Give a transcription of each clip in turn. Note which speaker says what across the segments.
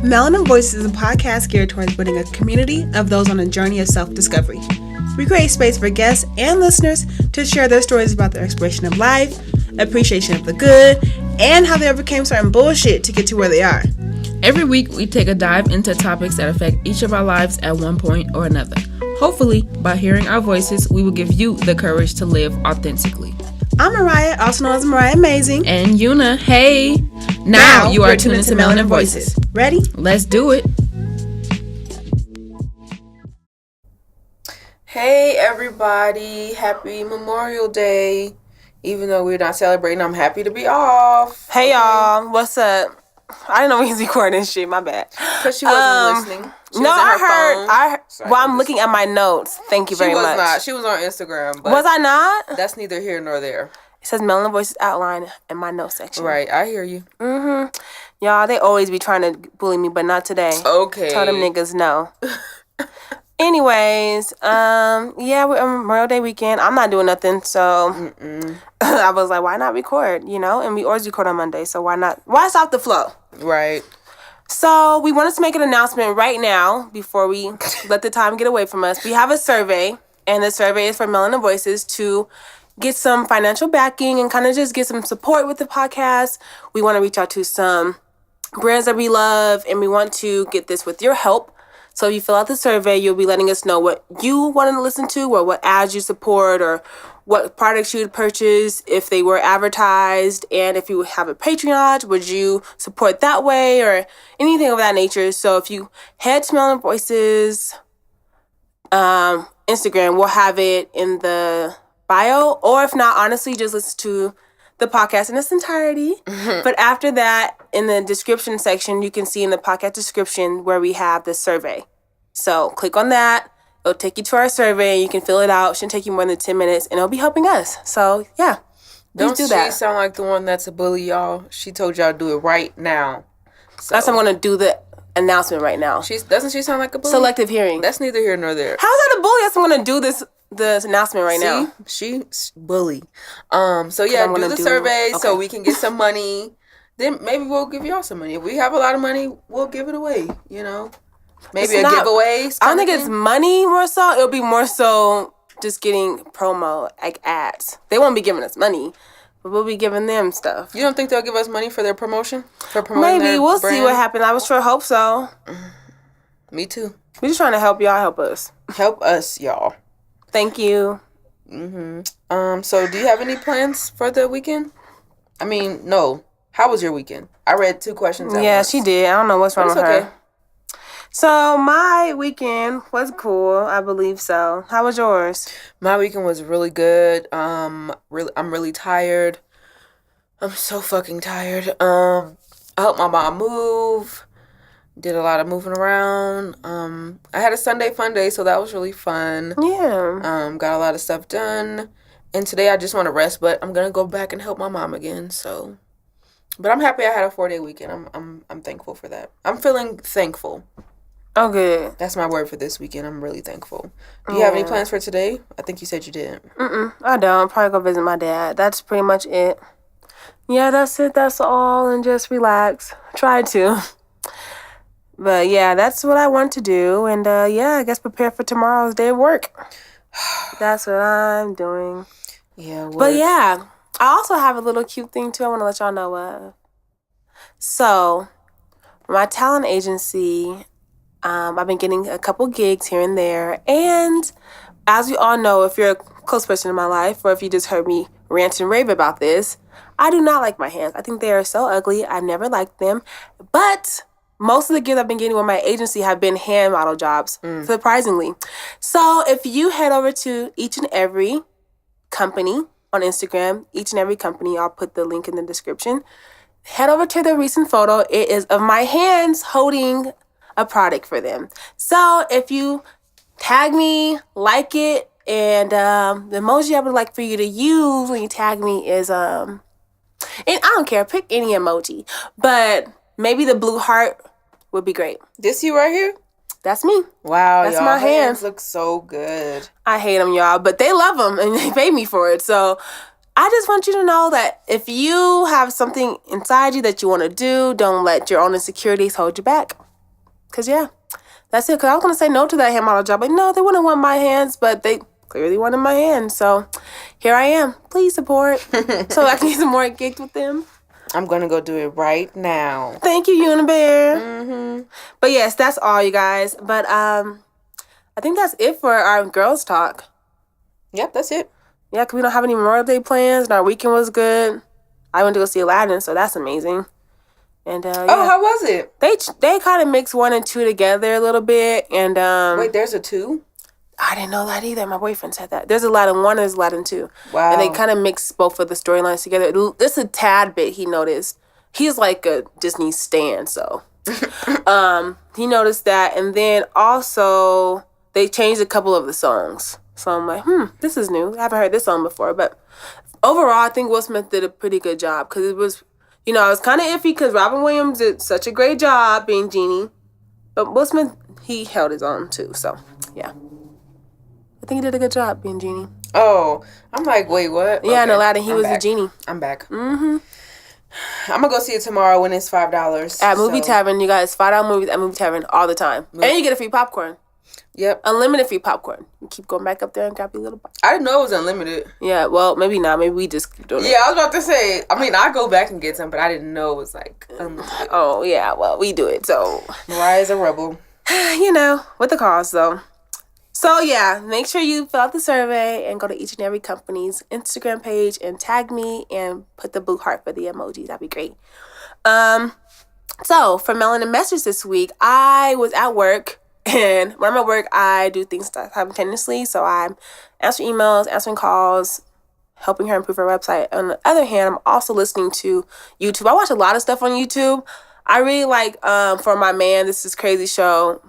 Speaker 1: Melanin Voices is a podcast geared towards building a community of those on a journey of self-discovery. We create space for guests and listeners to share their stories about their exploration of life, appreciation of the good, and how they overcame certain bullshit to get to where they are.
Speaker 2: Every week, we take a dive into topics that affect each of our lives at one point or another. Hopefully, by hearing our voices, we will give you the courage to live authentically.
Speaker 1: I'm Mariah, also known as Mariah Amazing.
Speaker 2: And Una, hey! Now you are tuned into Melanin Voices.
Speaker 1: Ready?
Speaker 2: Let's do it. Hey everybody, happy Memorial Day. Even though we're not celebrating, I'm happy to be off.
Speaker 3: Hey y'all, what's up? I didn't know we was recording shit, my bad.
Speaker 2: Because she wasn't listening.
Speaker 3: I'm looking at my notes. Thank you very much.
Speaker 2: She was not. She was on Instagram. But
Speaker 3: was I not?
Speaker 2: That's neither here nor there.
Speaker 3: It says Melanin Voices outline in my notes section.
Speaker 2: Right, I hear you.
Speaker 3: Y'all, they always be trying to bully me, but not today.
Speaker 2: Okay.
Speaker 3: Tell them niggas no. Anyways, we're on Memorial Day weekend. I'm not doing nothing, so I was like, why not record, you know? And we always record on Monday, so why not? Why stop the flow?
Speaker 2: Right.
Speaker 3: So we wanted to make an announcement right now before we let the time get away from us. We have a survey, and the survey is for Melanin Voices to get some financial backing and kind of just get some support with the podcast. We want to reach out to some brands that we love, and we want to get this with your help. So if you fill out the survey, you'll be letting us know what you want to listen to or what ads you support or what products you would purchase if they were advertised. And if you have a Patreon, would you support that way or anything of that nature? So if you head to Melanin Voices Instagram, we'll have it in the bio. Or if not, honestly, just listen to the podcast in its entirety. But after that, in the description section, you can see in the podcast description where we have the survey. So click on that. It'll take you to our survey. You can fill it out. It shouldn't take you more than 10 minutes, and it'll be helping us. So yeah, please do that.
Speaker 2: Don't she sound like the one that's a bully, y'all? She told y'all to do it right now. So.
Speaker 3: That's why I'm going to do the announcement right now.
Speaker 2: Doesn't she sound like a bully?
Speaker 3: Selective hearing.
Speaker 2: That's neither here nor there.
Speaker 3: How's that a bully? That's why I'm going to do the announcement right now.
Speaker 2: She's bully. So yeah, do the survey so we can get some money. Then maybe we'll give y'all some money. If we have a lot of money, we'll give it away, you know. Maybe a giveaway.
Speaker 3: I don't think it's money more so. It'll be more so just getting promo, like ads. They won't be giving us money, but we'll be giving them stuff.
Speaker 2: You don't think they'll give us money for their promotion? For promoting
Speaker 3: maybe. We'll see what happens. I would sure hope so.
Speaker 2: Me too.
Speaker 3: We're just trying to help y'all help us.
Speaker 2: Help us, y'all.
Speaker 3: Thank you.
Speaker 2: So do you have any plans for the weekend? I mean, no. How was your weekend? I read 2 questions.
Speaker 3: Yeah, she did. I don't know what's wrong with her. So my weekend was cool. I believe so. How was yours?
Speaker 2: My weekend was really good. I'm really tired. I'm so fucking tired. I helped my mom move. Did a lot of moving around. I had a Sunday fun day, so that was really fun.
Speaker 3: Yeah.
Speaker 2: Got a lot of stuff done. And today I just want to rest, but I'm gonna go back and help my mom again. So, but I'm happy I had a 4-day weekend. I'm thankful for that. I'm feeling thankful.
Speaker 3: Oh, good.
Speaker 2: That's my word for this weekend. I'm really thankful. Do you have any plans for today? I think you said you did.
Speaker 3: I don't. Probably go visit my dad. That's pretty much it. Yeah, that's it. That's all. And just relax. Try to. But yeah, that's what I want to do. And I guess prepare for tomorrow's day of work. That's what I'm doing.
Speaker 2: Yeah, work.
Speaker 3: But yeah, I also have a little cute thing too I want to let y'all know of. So, my talent agency, I've been getting a couple gigs here and there. And as we all know, if you're a close person in my life, or if you just heard me rant and rave about this, I do not like my hands. I think they are so ugly. I never liked them. But most of the gigs I've been getting with my agency have been hand model jobs, surprisingly. So if you head over to each and every company on Instagram, each and every company, I'll put the link in the description. Head over to the recent photo. It is of my hands holding a product for them. So if you tag me, like it, and the emoji I would like for you to use when you tag me is and I don't care, pick any emoji, but maybe the blue heart would be great.
Speaker 2: This you right here?
Speaker 3: That's me.
Speaker 2: Wow,
Speaker 3: that's
Speaker 2: y'all,
Speaker 3: my hands.
Speaker 2: Look so good.
Speaker 3: I hate them, y'all, but they love them and they pay me for it. So I just want you to know that if you have something inside you that you want to do, don't let your own insecurities hold you back. Because, yeah, that's it. Because I was going to say no to that hand model job. Like, no, they wouldn't want my hands, but they clearly wanted my hands. So here I am. Please support so I can get some more gigs with them.
Speaker 2: I'm going to go do it right now.
Speaker 3: Thank you, Unibear. Mm-hmm. But yes, that's all, you guys. But I think that's it for our girls talk.
Speaker 2: Yep, that's it.
Speaker 3: Yeah, because we don't have any Memorial Day plans, and our weekend was good. I went to go see Aladdin, so that's amazing. And yeah.
Speaker 2: Oh, how was it?
Speaker 3: They kind of mix 1 and 2 together a little bit, and
Speaker 2: wait, there's a 2?
Speaker 3: I didn't know that either. My boyfriend said that. There's Aladdin 1 and there's Aladdin 2.
Speaker 2: Wow.
Speaker 3: And they kind of mix both of the storylines together. It's a tad bit he noticed. He's like a Disney stan, so he noticed that. And then also they changed a couple of the songs. So I'm like, this is new. I haven't heard this song before. But overall, I think Will Smith did a pretty good job because it was, I was kind of iffy because Robin Williams did such a great job being Genie. But Will Smith, he held his own too. So, yeah. I think he did a good job being Genie.
Speaker 2: Oh, I'm like, wait, what?
Speaker 3: Yeah, in Aladdin, he was the Genie.
Speaker 2: I'm back. Mm-hmm. I'm going to go see it tomorrow when it's $5.
Speaker 3: At Movie Tavern, you guys, $5 movies at Movie Tavern all the time. And you get a free popcorn.
Speaker 2: Yep.
Speaker 3: Unlimited free popcorn. You keep going back up there and grab your little popcorn.
Speaker 2: I didn't know it was unlimited.
Speaker 3: Yeah, well, maybe not. Maybe we just keep doing it.
Speaker 2: Yeah, I was about to say, I go back and get some, but I didn't know it was like unlimited.
Speaker 3: Oh, yeah, well, we do it, so.
Speaker 2: Mariah's a rebel.
Speaker 3: With the cause, though. So, yeah, make sure you fill out the survey and go to each and every company's Instagram page and tag me and put the blue heart for the emojis. That'd be great. So, for Melanin Message this week, I was at work. And when I'm at work, I do things simultaneously. So I'm answering emails, answering calls, helping her improve her website. On the other hand, I'm also listening to YouTube. I watch a lot of stuff on YouTube. I really like For My Man, This Is Crazy show.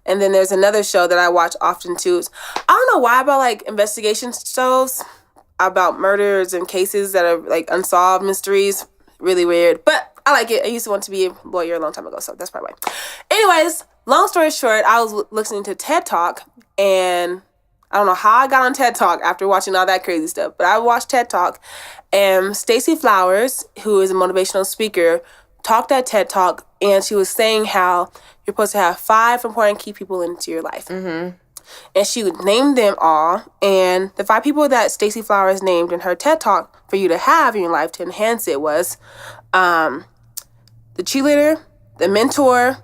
Speaker 3: And then there's another show that I watch often too. I don't know why, about like investigation shows about murders and cases that are like unsolved mysteries. Really weird. But I like it. I used to want to be a lawyer a long time ago, so that's probably why. Anyways, long story short, I was listening to TED-Talk, and I don't know how I got on TED-Talk after watching all that crazy stuff, but I watched TED-Talk, and Stacey Flowers, who is a motivational speaker, talked at TED-Talk, and she was saying how you're supposed to have 5 important key people into your life. Mm-hmm. And she would name them all, and the 5 people that Stacey Flowers named in her TED-Talk for you to have in your life to enhance it was the cheerleader, the mentor,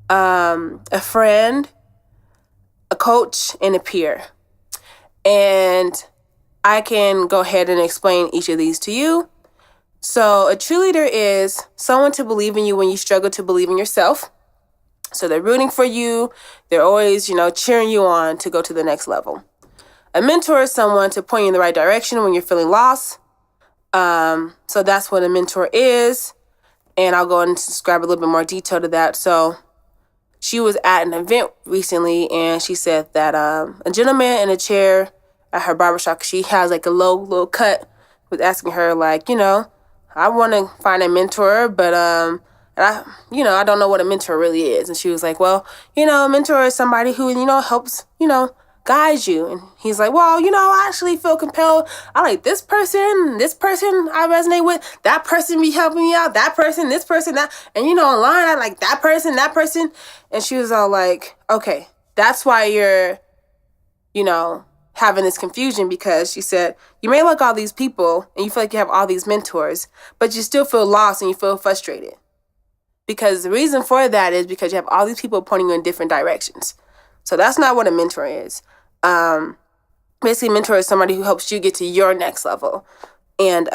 Speaker 3: a friend, a coach, and a peer. And I can go ahead and explain each of these to you. So a cheerleader is someone to believe in you when you struggle to believe in yourself. So they're rooting for you. They're always, cheering you on to go to the next level. A mentor is someone to point you in the right direction when you're feeling lost. So that's what a mentor is. And I'll go and describe a little bit more detail to that. So she was at an event recently, and she said that a gentleman in a chair at her barbershop, she has like a low cut, was asking her like, I want to find a mentor, but I don't know what a mentor really is. And she was like, well, a mentor is somebody who, helps, guides you. And he's like, well, I actually feel compelled. I like this person I resonate with. That person be helping me out. That person, this person, that. And, online, I like that person. And she was all like, okay, that's why you're, having this confusion, because she said, you may like all these people and you feel like you have all these mentors, but you still feel lost and you feel frustrated. Because the reason for that is because you have all these people pointing you in different directions. So that's not what a mentor is. Basically, a mentor is somebody who helps you get to your next level. And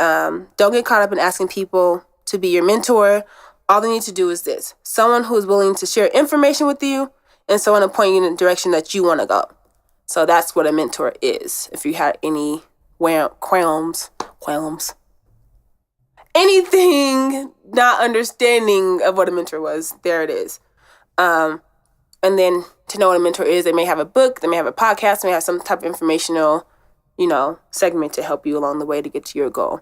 Speaker 3: don't get caught up in asking people to be your mentor. All they need to do is this: someone who is willing to share information with you and someone to point you in the direction that you want to go. So that's what a mentor is. If you had any qualms, anything not understanding of what a mentor was, there it is. And then to know what a mentor is, they may have a book, they may have a podcast, they may have some type of informational, segment to help you along the way to get to your goal.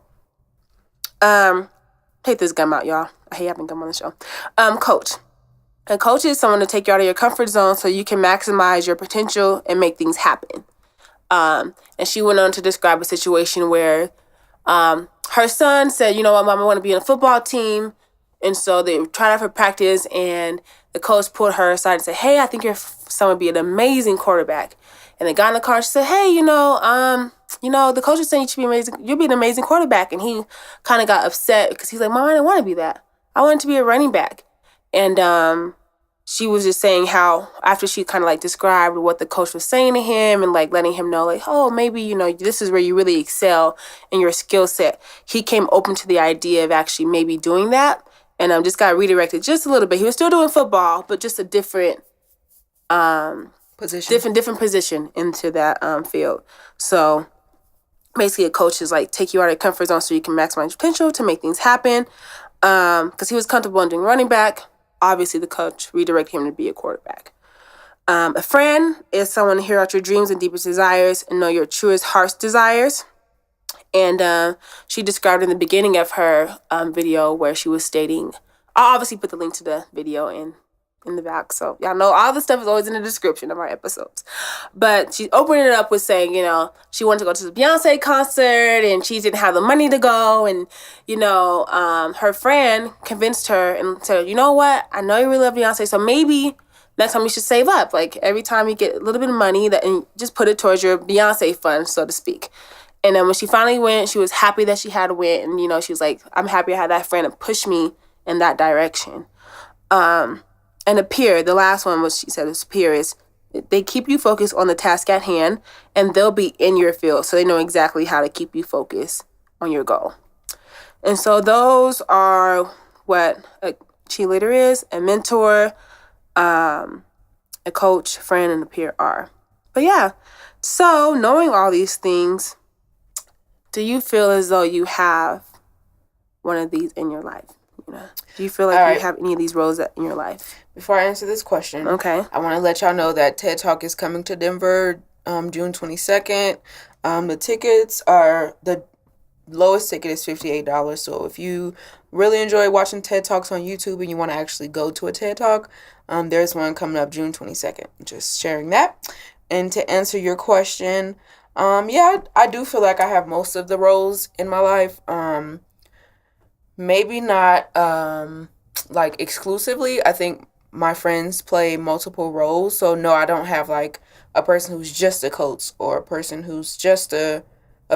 Speaker 3: Take this gum out, y'all. I hate having gum on the show. Coach. A coach is someone to take you out of your comfort zone so you can maximize your potential and make things happen. And she went on to describe a situation where her son said, you know what, Mom, I want to be on a football team. And so they tried out for practice, and the coach pulled her aside and said, hey, I think your son would be an amazing quarterback. And they got in the car. She said, hey, the coach is saying you should be amazing. You'll be an amazing quarterback. And he kind of got upset because he's like, Mom, I didn't want to be that. I wanted to be a running back. And she was just saying how after she kind of like described what the coach was saying to him and like letting him know like, oh, maybe, this is where you really excel in your skill set. He came open to the idea of actually maybe doing that. And just got redirected just a little bit. He was still doing football, but just a different
Speaker 2: position.
Speaker 3: Different position into that field. So basically a coach is like take you out of your comfort zone so you can maximize your potential to make things happen. Because he was comfortable in doing running back. Obviously the coach redirected him to be a quarterback. A friend is someone to hear out your dreams and deepest desires and know your truest heart's desires. And she described in the beginning of her video where she was stating, I'll obviously put the link to the video in the back. So y'all know all the stuff is always in the description of our episodes. But she opened it up with saying, she wanted to go to the Beyonce concert and she didn't have the money to go. And, her friend convinced her and said, you know what? I know you really love Beyonce. So maybe next time you should save up. Like every time you get a little bit of money and just put it towards your Beyonce fund, so to speak. And then when she finally went, she was happy that she had went. And, she was like, I'm happy I had that friend to push me in that direction. And a peer, the last one was, she said, a peer is, they keep you focused on the task at hand and they'll be in your field. So they know exactly how to keep you focused on your goal. And so those are what a cheerleader is, a mentor, a coach, friend, and a peer are. But yeah, so knowing all these things, do you feel as though you have one of these in your life? Do you feel like you have any of these roles in your life?
Speaker 2: Before I answer this question,
Speaker 3: okay,
Speaker 2: I want to let y'all know that TED Talk is coming to Denver June 22nd. The tickets are, the lowest ticket is $58. So if you really enjoy watching TED Talks on YouTube and you want to actually go to a TED Talk, there's one coming up June 22nd. Just sharing that. And to answer your question, I do feel like I have most of the roles in my life. Maybe not like exclusively. I think my friends play multiple roles. So no, I don't have like a person who's just a coach or a person who's just a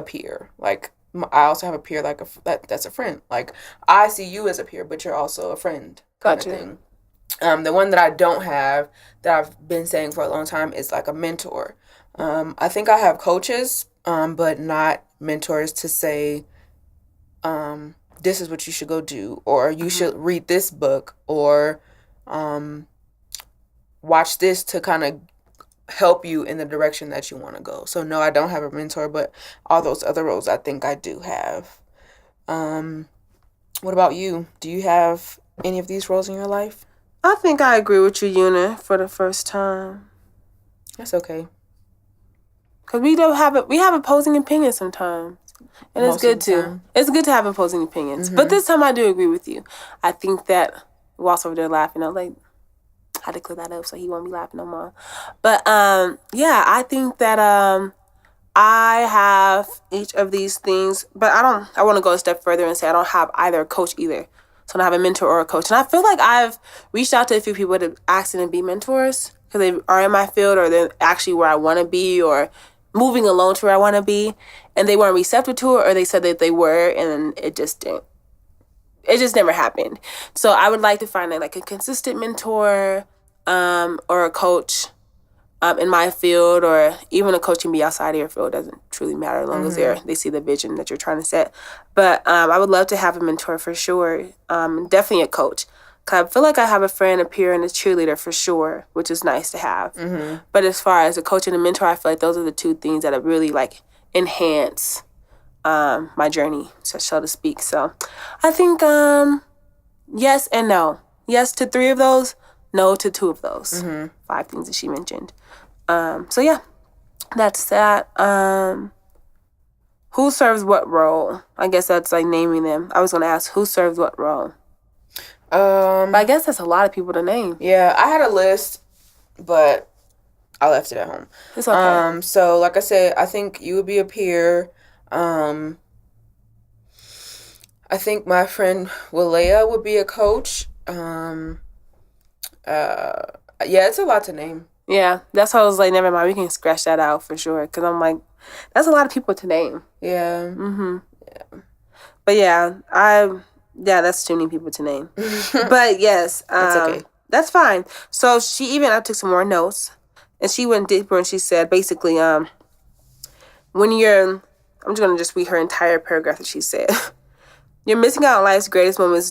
Speaker 2: peer. Like I also have a peer like that's a friend. Like I see you as a peer, but you're also a friend kind
Speaker 3: Gotcha.
Speaker 2: of thing. The one that I don't have that I've been saying for a long time is like a mentor. I think I have coaches, but not mentors to say, this is what you should go do, or you should read this book, or watch this to kind of help you in the direction that you want to go. So no, I don't have a mentor, but all those other roles I think I do have. What about you? Do you have any of these roles in your life?
Speaker 3: I think I agree with you, Una, for the first time.
Speaker 2: That's okay.
Speaker 3: Because we have opposing opinions sometimes. And it's good too. It's good to have opposing opinions. But this time I do agree with you. I think that Walt's over there laughing. I was like, I had to clear that up so he won't be laughing no more. But I think that I have each of these things, but I want to go a step further and say I don't have either a coach either. So I don't have a mentor or a coach. And I feel like I've reached out to a few people to ask them to be mentors because they are in my field or they're actually where I want to be or moving along to where I want to be. And they weren't receptive to it or they said that they were and it just didn't. It just never happened. So I would like to find like a consistent mentor or a coach in my field, or even a coach can be outside of your field. It doesn't truly matter as long as they see the vision that you're trying to set. But I would love to have a mentor for sure. Definitely a coach. Cause I feel like I have a friend, a peer, and a cheerleader for sure, which is nice to have. But as far as a coach and a mentor, I feel like those are the two things that really like enhance my journey, so to speak. So I think yes and no. Yes to 3 of those, no to 2 of those. 5 things that she mentioned. So yeah, that's that. Who serves what role? I guess that's like naming them. I was gonna ask who serves what role. But I guess that's a lot of people to name.
Speaker 2: Yeah, I had a list, but I left it at home.
Speaker 3: It's okay.
Speaker 2: So like I said, I think you would be a peer. I think my friend Walea would be a coach. Yeah, it's a lot to name.
Speaker 3: Yeah, that's why I was like, never mind, we can scratch that out for sure. Because I'm like, that's a lot of people to name.
Speaker 2: Yeah.
Speaker 3: Mm-hmm. Yeah. But yeah, that's too many people to name. But yes,
Speaker 2: that's okay.
Speaker 3: That's fine. So I took some more notes, and she went deeper, and she said basically, I'm just gonna just read her entire paragraph that she said. You're missing out on life's greatest moments,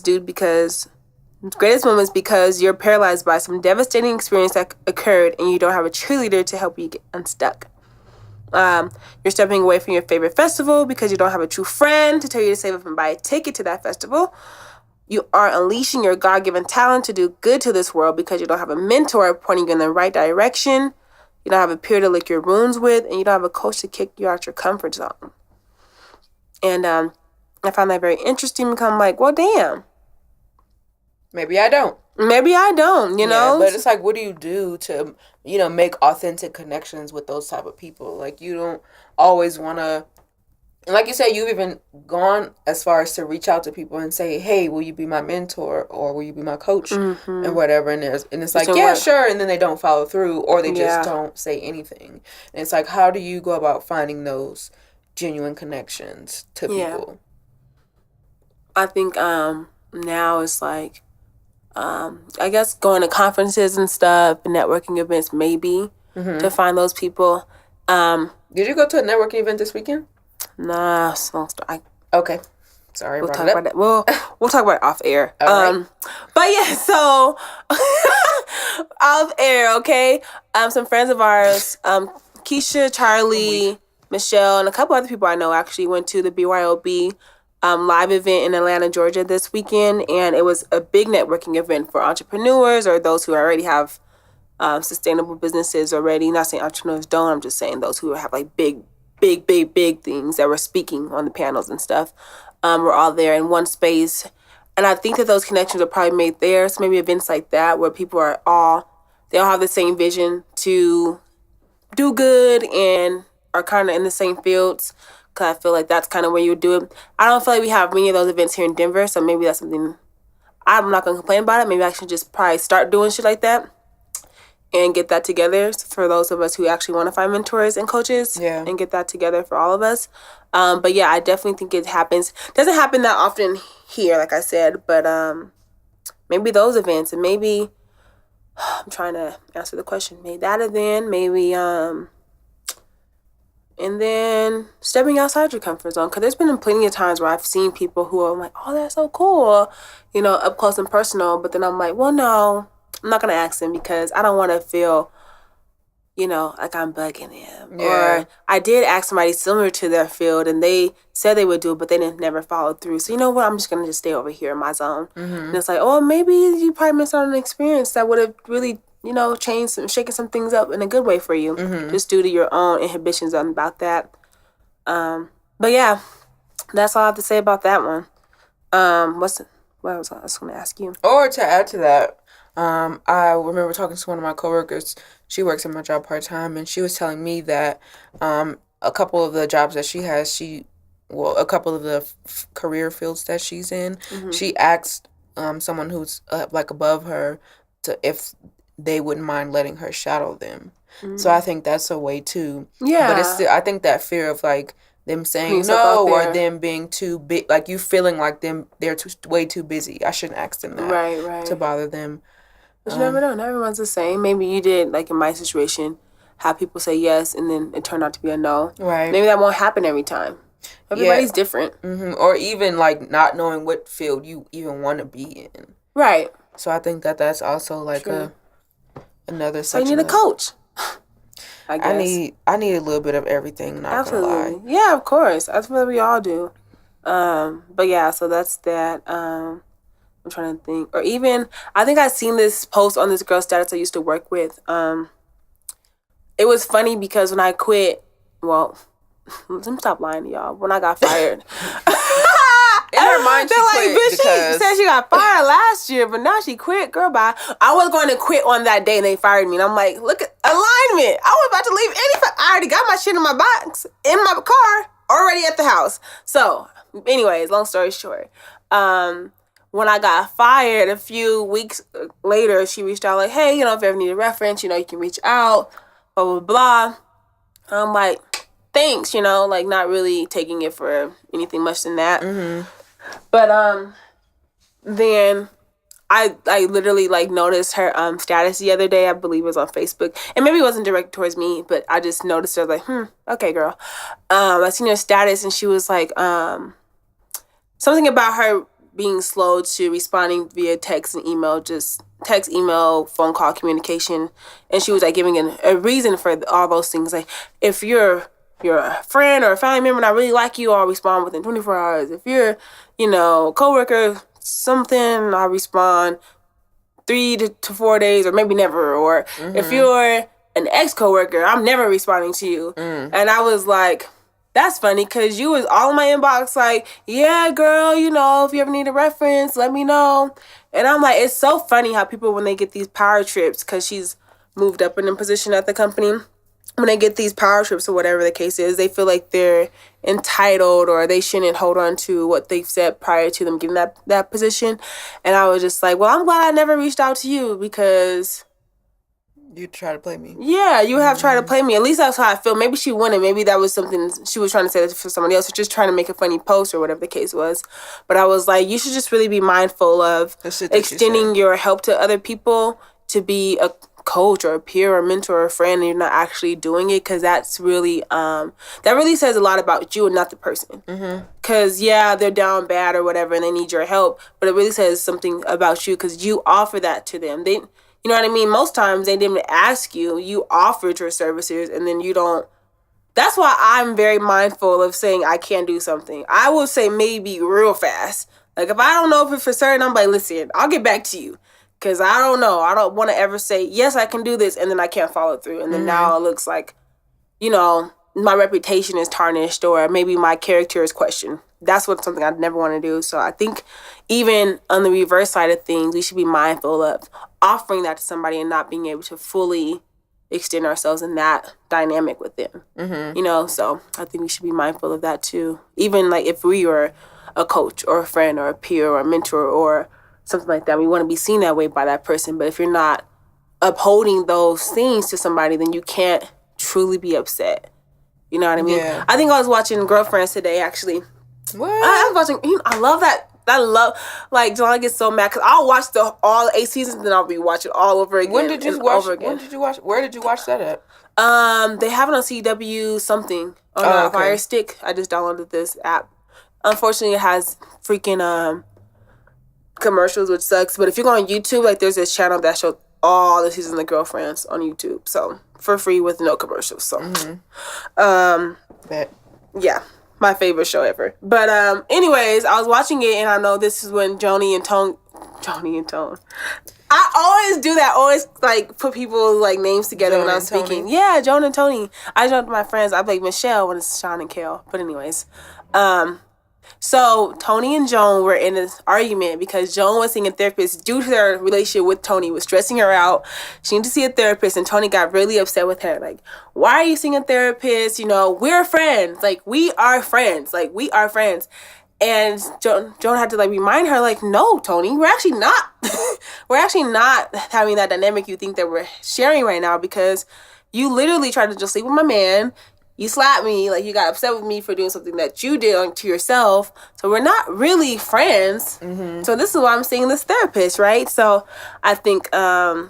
Speaker 3: because you're paralyzed by some devastating experience that occurred and you don't have a cheerleader to help you get unstuck. You're stepping away from your favorite festival because you don't have a true friend to tell you to save up and buy a ticket to that festival. You are unleashing your God-given talent to do good to this world because you don't have a mentor pointing you in the right direction. You don't have a peer to lick your wounds with, and you don't have a coach to kick you out your comfort zone. And I found that very interesting because I'm like, well, damn.
Speaker 2: Maybe I don't,
Speaker 3: you know?
Speaker 2: But it's like, what do you do to, make authentic connections with those type of people? Like, you don't always want to, and like you said, you've even gone as far as to reach out to people and say, hey, will you be my mentor or will you be my coach and whatever? And it's like, yeah, sure. And then they don't follow through or they just don't say anything. And it's like, how do you go about finding those genuine connections to people?
Speaker 3: I think now it's like, I guess going to conferences and stuff, networking events maybe, to find those people.
Speaker 2: Did you go to a networking event this weekend?
Speaker 3: Nah,
Speaker 2: okay. Sorry,
Speaker 3: we'll talk about that. We'll talk about it off air.
Speaker 2: Right.
Speaker 3: But yeah, so off air, okay. Some friends of ours, Keisha, Charlie, Michelle, and a couple other people I know actually went to the BYOB live event in Atlanta, Georgia this weekend, and it was a big networking event for entrepreneurs or those who already have sustainable businesses already. Not saying entrepreneurs don't. I'm just saying those who have like big things that were speaking on the panels and stuff. We're all there in one space, and I think that those connections are probably made there. So maybe events like that where people they all have the same vision to do good and are kind of in the same fields. Cause I feel like that's kind of where you would do it. I don't feel like we have many of those events here in Denver, so maybe that's something. I'm not gonna complain about it. Maybe I should just probably start doing shit like that and get that together for those of us who actually want to find mentors and coaches.
Speaker 2: Yeah.
Speaker 3: And get that together for all of us. But yeah, I definitely think it happens. Doesn't happen that often here, like I said, but maybe those events and maybe I'm trying to answer the question. Maybe that event, maybe and then stepping outside your comfort zone. Because there's been plenty of times where I've seen people who are like, oh, that's so cool, up close and personal. But then I'm like, well, no, I'm not going to ask them because I don't want to feel, like I'm bugging them.
Speaker 2: Yeah.
Speaker 3: Or I did ask somebody similar to their field and they said they would do it, but they never followed through. So you know what? I'm just going to just stay over here in my zone. And it's like, oh, maybe you probably missed out on an experience that would have really shaking some things up in a good way for you, just due to your own inhibitions about that. But yeah, that's all I have to say about that one. What was I going to ask you?
Speaker 2: Or to add to that, I remember talking to one of my coworkers. She works at my job part-time, and she was telling me that a couple of the jobs that she has, a couple of the career fields that she's in, she asked someone who's like above her if they wouldn't mind letting her shadow them. So I think that's a way too.
Speaker 3: Yeah.
Speaker 2: But it's still, I think that fear of like them saying no or them being too big, like you feeling like they're way too busy. I shouldn't ask them that.
Speaker 3: Right.
Speaker 2: To bother them.
Speaker 3: But you never know. Not everyone's the same. Maybe you did, like in my situation, have people say yes and then it turned out to be a no.
Speaker 2: Right.
Speaker 3: Maybe that won't happen every time. Everybody's different.
Speaker 2: Or even like not knowing what field you even want to be in.
Speaker 3: Right.
Speaker 2: So I think that's also like another section.
Speaker 3: So you need a coach. I guess.
Speaker 2: I need a little bit of everything, not
Speaker 3: Absolutely.
Speaker 2: gonna lie.
Speaker 3: Yeah, of course. That's what we all do. But yeah, so that's that. I'm trying to think. Or even, I think I seen this post on this girl's status I used to work with. It was funny because when I quit, well, let me stop lying to y'all. When I got fired.
Speaker 2: In her mind, she quit
Speaker 3: bitch,
Speaker 2: because...
Speaker 3: she said she got fired last year, but now she quit. Girl, bye. I was going to quit on that day and they fired me. And I'm like, look at alignment. I was about to leave I already got my shit in my box, in my car, already at the house. So, anyways, long story short, when I got fired, a few weeks later, she reached out like, hey, you know, if you ever need a reference, you know, you can reach out, blah, blah, blah. I'm like, thanks, you know, like not really taking it for anything much than that. But then I literally like noticed her status the other day. I believe it was on Facebook, and maybe it wasn't directed towards me, but I just noticed her like, okay, girl. I seen her status, and she was like, something about her being slow to responding via text and email, just text, email, phone call communication, and she was like giving a reason for all those things. Like, if you're a friend or a family member and I really like you, I'll respond within 24 hours. If you're, you know, coworker, something, I'll respond 3 to 4 days or maybe never. Or if you're an ex-coworker, I'm never responding to you. And I was like, that's funny, because you was all in my inbox like, yeah, girl, you know, if you ever need a reference, let me know. And I'm like, it's so funny how people, when they get these power trips, because she's moved up in a position at the company, when they get these power trips or whatever the case is, they feel like they're entitled or they shouldn't hold on to what they've said prior to them getting that position. And I was just like, well, I'm glad I never reached out to you, because
Speaker 2: you try to play me.
Speaker 3: Yeah, you have tried to play me. At least that's how I feel. Maybe she wouldn't. Maybe that was something she was trying to say for somebody else, or just trying to make a funny post or whatever the case was. But I was like, you should just really be mindful of extending your help to other people, to be a coach or a peer or a mentor or a friend, and you're not actually doing it, because that's really that really says a lot about you and not the person. Because yeah, they're down bad or whatever and they need your help, but it really says something about you because you offer that to them. They, you know what I mean? Most times they didn't ask you, you offered your services, and then you don't. That's why I'm very mindful of saying I can't do something. I will say maybe real fast. Like, if I don't know if it's for certain, I'm like, listen, I'll get back to you. Because I don't know. I don't want to ever say, yes, I can do this, and then I can't follow through. And then now it looks like, you know, my reputation is tarnished, or maybe my character is questioned. That's something I'd never want to do. So I think even on the reverse side of things, we should be mindful of offering that to somebody and not being able to fully extend ourselves in that dynamic with them. You know, so I think we should be mindful of that too. Even like if we were a coach or a friend or a peer or a mentor or something like that, we want to be seen that way by that person. But if you're not upholding those things to somebody, then you can't truly be upset. You know what I mean? Yeah. I think I was watching Girlfriends today, actually.
Speaker 2: What?
Speaker 3: I was watching, you know, I love that. I love, like, John gets so mad because I'll watch all 8 seasons and then I'll rewatch it all over again.
Speaker 2: When did you watch? Where did you watch that at?
Speaker 3: They have it on CW something on Fire Stick. I just downloaded this app. Unfortunately, it has freaking commercials, which sucks. But if you go on YouTube, like, there's this channel that shows all the seasons of Girlfriends on YouTube, so for free with no commercials. So, yeah. My favorite show ever. But anyways, I was watching it, and I know this is when Joni and Tone. I always do that. Always like put people's like names together Joan when I'm speaking. Tony. Yeah, Joan and Tony. I joined my friends. I like Michelle when it's Sean and Kale. But anyways, so Tony and Joan were in this argument because Joan was seeing a therapist due to their relationship with Tony, was stressing her out. She needed to see a therapist, and Tony got really upset with her. Like, why are you seeing a therapist? You know, we're friends. Like, we are friends. And Joan had to like remind her, like, no, Tony, we're actually not. We're actually not having that dynamic you think that we're sharing right now, because you literally tried to just sleep with my man. You slapped me, like, you got upset with me for doing something that you did to yourself. So we're not really friends. So this is why I'm seeing this therapist, right? So I think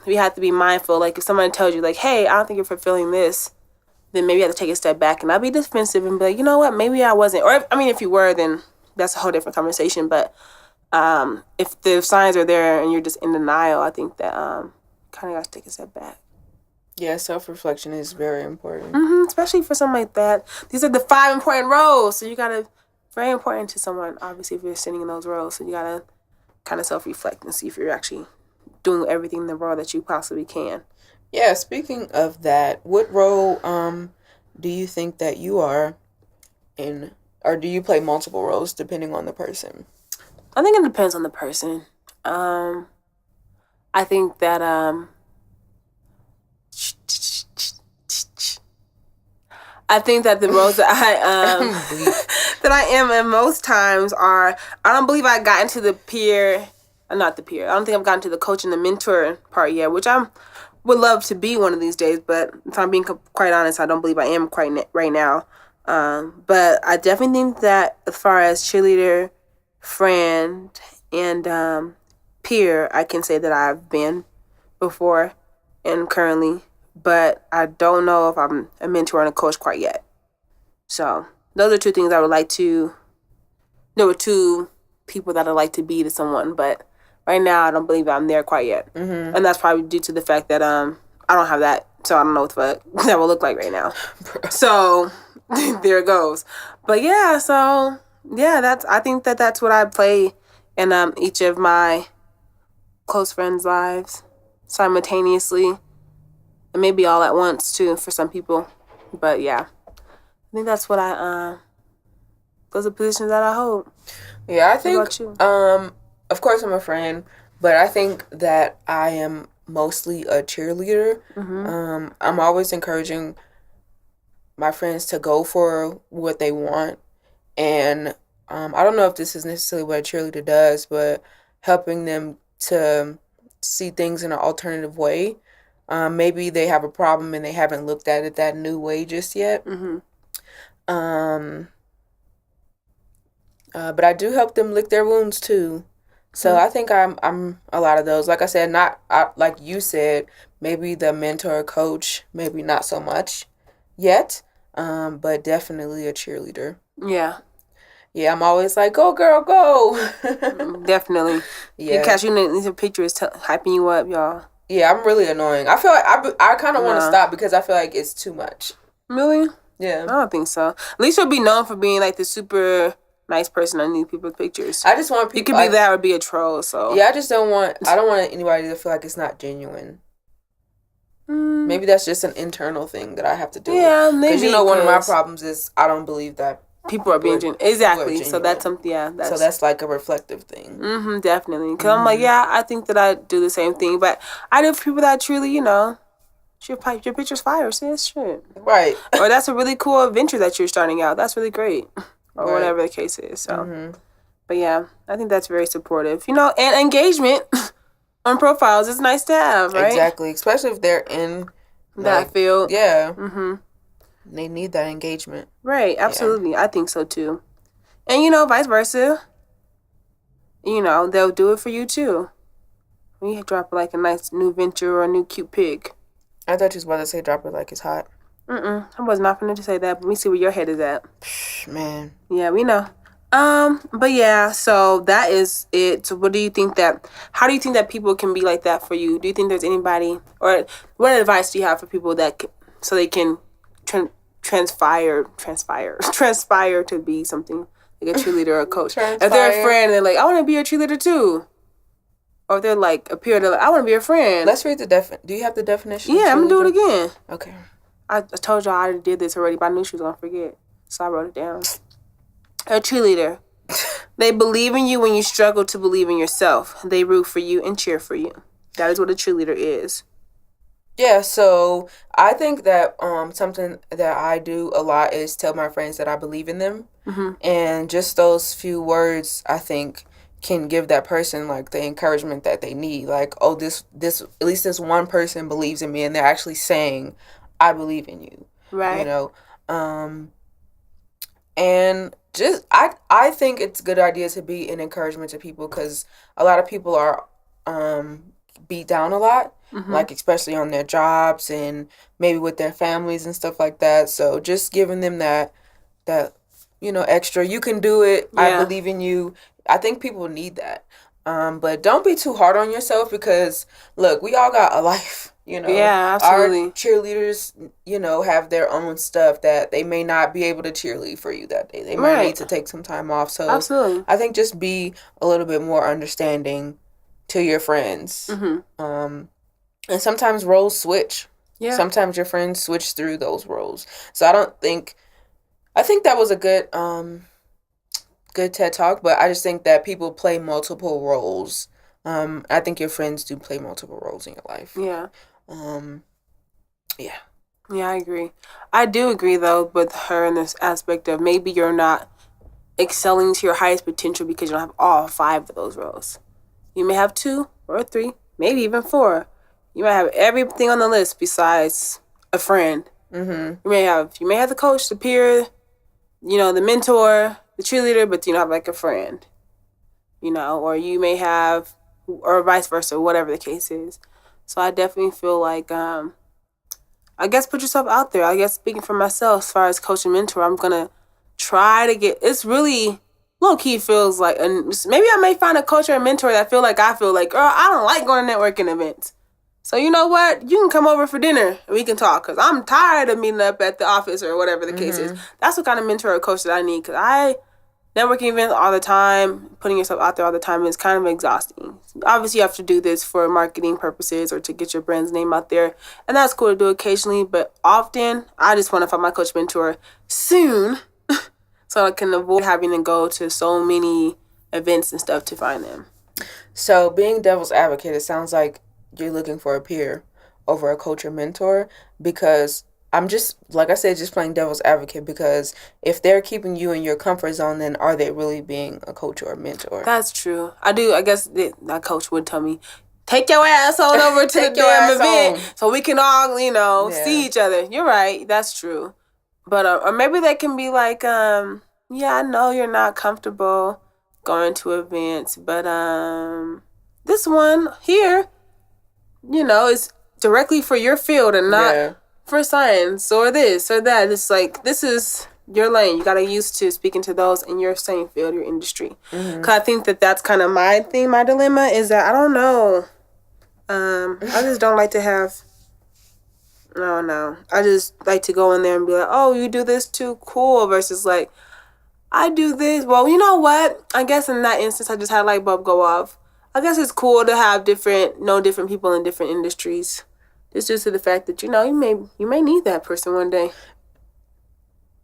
Speaker 3: we have to be mindful. Like, if someone tells you, like, hey, I don't think you're fulfilling this, then maybe you have to take a step back and not be defensive and be like, you know what, maybe I wasn't. Or, if you were, then that's a whole different conversation. But if the signs are there and you're just in denial, I think that kind of got to take a step back.
Speaker 2: Yeah, self-reflection is very important.
Speaker 3: Especially for something like that. These are the 5 important roles. So you got to, very important to someone, obviously, if you're sitting in those roles. So you got to kind of self-reflect and see if you're actually doing everything in the role that you possibly can.
Speaker 2: Yeah, speaking of that, what role do you think that you are in, or do you play multiple roles depending on the person?
Speaker 3: I think it depends on the person. I think that the roles that that I am in most times are, I don't believe I got into the not the peer. I don't think I've gotten to the coach and the mentor part yet, which would love to be one of these days. But if I'm being quite honest, I don't believe I am quite right now. But I definitely think that as far as cheerleader, friend, and peer, I can say that I've been before and currently. But I don't know if I'm a mentor and a coach quite yet. So those are two things I would like to. There were two people that I'd like to be to someone, but right now I don't believe I'm there quite yet. Mm-hmm. And that's probably due to the fact that I don't have that, so I don't know what the fuck that will look like right now. So there it goes. But yeah, so yeah, I think that's what I play in each of my close friends' lives simultaneously, and maybe all at once too for some people. But yeah, I think that's what those are positions that I hold.
Speaker 2: Yeah, I think,
Speaker 3: what about you?
Speaker 2: Of course I'm a friend, but I think that I am mostly a cheerleader. Mm-hmm. I'm always encouraging my friends to go for what they want. And I don't know if this is necessarily what a cheerleader does, but helping them to see things in an alternative way. Maybe they have a problem and they haven't looked at it that new way just yet. Mm-hmm. But I do help them lick their wounds too. So I think I'm a lot of those. Like I said, not like you said, maybe the mentor, coach, maybe not so much yet, but definitely a cheerleader.
Speaker 3: Yeah.
Speaker 2: Yeah, I'm always like, go girl, go.
Speaker 3: Definitely. Yeah. Catch you in these pictures hyping you up, y'all.
Speaker 2: Yeah, I'm really annoying. I feel like I kind of want to stop because I feel like it's too much.
Speaker 3: Really?
Speaker 2: Yeah.
Speaker 3: I don't think so. At least you'll be known for being like the super nice person underneath people's pictures.
Speaker 2: I just want people.
Speaker 3: You could be that or be a troll. So
Speaker 2: yeah, I don't want anybody to feel like it's not genuine. Maybe that's just an internal thing that I have to do.
Speaker 3: Yeah, maybe.
Speaker 2: Because one of my problems is I don't believe that
Speaker 3: people are being genuine. Exactly. So that's something. Yeah.
Speaker 2: So that's like a reflective thing.
Speaker 3: Mm-hmm. Definitely. Because I'm like, yeah, I think that I do the same thing, but I know people that truly, your picture's fire, sis. Shit.
Speaker 2: Right.
Speaker 3: Or that's a really cool adventure that you're starting out. That's really great. Or whatever the case is. So, but yeah, I think that's very supportive. And engagement on profiles is nice to have, right?
Speaker 2: Exactly, especially if they're in
Speaker 3: that field.
Speaker 2: Yeah. Mm-hmm. They need that engagement.
Speaker 3: Right. Absolutely. Yeah. I think so too. And vice versa. They'll do it for you too. When you drop like a nice new venture or a new cute pic.
Speaker 2: I thought you was about to say drop it like it's hot.
Speaker 3: I was not going to say that, but we see where your head is at.
Speaker 2: Man.
Speaker 3: Yeah, we know. But yeah, so that is it. So how do you think that people can be like that for you? Do you think there's anybody, or what advice do you have for people so they can transpire to be something like a cheerleader or a coach? If they're a friend and they're like, I want to be a cheerleader too. Or if they're like a peer, they're like, I want to be a friend.
Speaker 2: Let's read do you have the definition?
Speaker 3: Yeah, I'm going to do it again.
Speaker 2: Okay.
Speaker 3: I told y'all I did this already, but I knew she was going to forget. So I wrote it down. A cheerleader. They believe in you when you struggle to believe in yourself. They root for you and cheer for you. That is what a cheerleader is.
Speaker 2: Yeah, so I think that something that I do a lot is tell my friends that I believe in them. Mm-hmm. And just those few words, I think, can give that person like the encouragement that they need. Like, oh, this at least this one person believes in me, and they're actually saying, I believe in you.
Speaker 3: Right.
Speaker 2: And just I think it's a good idea to be an encouragement to people, because a lot of people are beat down a lot, like especially on their jobs and maybe with their families and stuff like that. So just giving them that extra, you can do it. Yeah. I believe in you. I think people need that. But don't be too hard on yourself, because look, we all got a life.
Speaker 3: Yeah, absolutely.
Speaker 2: Our cheerleaders, have their own stuff that they may not be able to cheerlead for you that day. They might need to take some time off. So
Speaker 3: absolutely.
Speaker 2: I think just be a little bit more understanding to your friends. Mm-hmm. And sometimes roles switch. Yeah. Sometimes your friends switch through those roles. So I think that was a good TED Talk, but I just think that people play multiple roles. I think your friends do play multiple roles in your life.
Speaker 3: Yeah.
Speaker 2: Yeah.
Speaker 3: Yeah, I agree. I do agree, though, with her in this aspect of maybe you're not excelling to your highest potential because you don't have all 5 of those roles. You may have 2 or 3, maybe even 4. You might have everything on the list besides a friend. Mm-hmm. You may have the coach, the peer, the mentor, the cheerleader, but you don't have like a friend. Or you may have, or vice versa, whatever the case is. So I definitely feel like, I guess put yourself out there. I guess speaking for myself, as far as coach and mentor, I'm gonna try to get. It's really low key feels like, and maybe I may find a coach or a mentor that I feel like, girl, I don't like going to networking events. So you know what? You can come over for dinner and we can talk because I'm tired of meeting up at the office or whatever the case is. That's what kind of mentor or coach that I need because networking events all the time, putting yourself out there all the time is kind of exhausting. Obviously, you have to do this for marketing purposes or to get your brand's name out there. And that's cool to do occasionally, but often I just want to find my coach mentor soon so I can avoid having to go to so many events and stuff to find them.
Speaker 2: So being devil's advocate, it sounds like you're looking for a peer over a coach or mentor because I'm just, like I said, just playing devil's advocate because if they're keeping you in your comfort zone, then are they really being a coach or a mentor?
Speaker 3: That's true. I guess that coach would tell me, take your ass on over to the damn event so we can all, see each other. You're right. That's true. But, or maybe they can be like, I know you're not comfortable going to events, but this one here, is directly for your field and not for science or this or that. It's like, this is your lane. You got to used to speaking to those in your same field, your industry. Because I think that's kind of my thing, my dilemma is that I don't know. I just don't like to have... No. I just like to go in there and be like, oh, you do this too? Cool. Versus like, I do this. Well, you know what? I guess in that instance, I just had a light bulb go off. I guess it's cool to have different people in different industries. Just due to the fact that, you may need that person one day.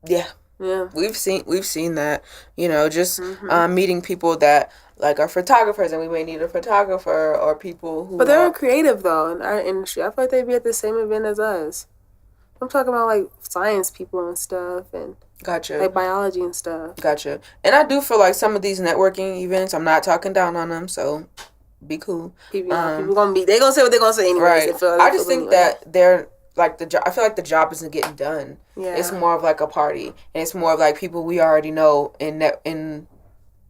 Speaker 2: Yeah. Yeah. We've seen that, just meeting people that like are photographers and we may need a photographer or people who...
Speaker 3: But they're creative though in our industry. I feel like they'd be at the same event as us. I'm talking about like science people and stuff and
Speaker 2: gotcha,
Speaker 3: like biology and stuff.
Speaker 2: Gotcha. And I do feel like some of these networking events, I'm not talking down on them, so be cool.
Speaker 3: People they gonna say what they're gonna say anyway.
Speaker 2: Right. I just think that they're like I feel like the job isn't getting done. Yeah. It's more of like a party, and it's more of like people we already know in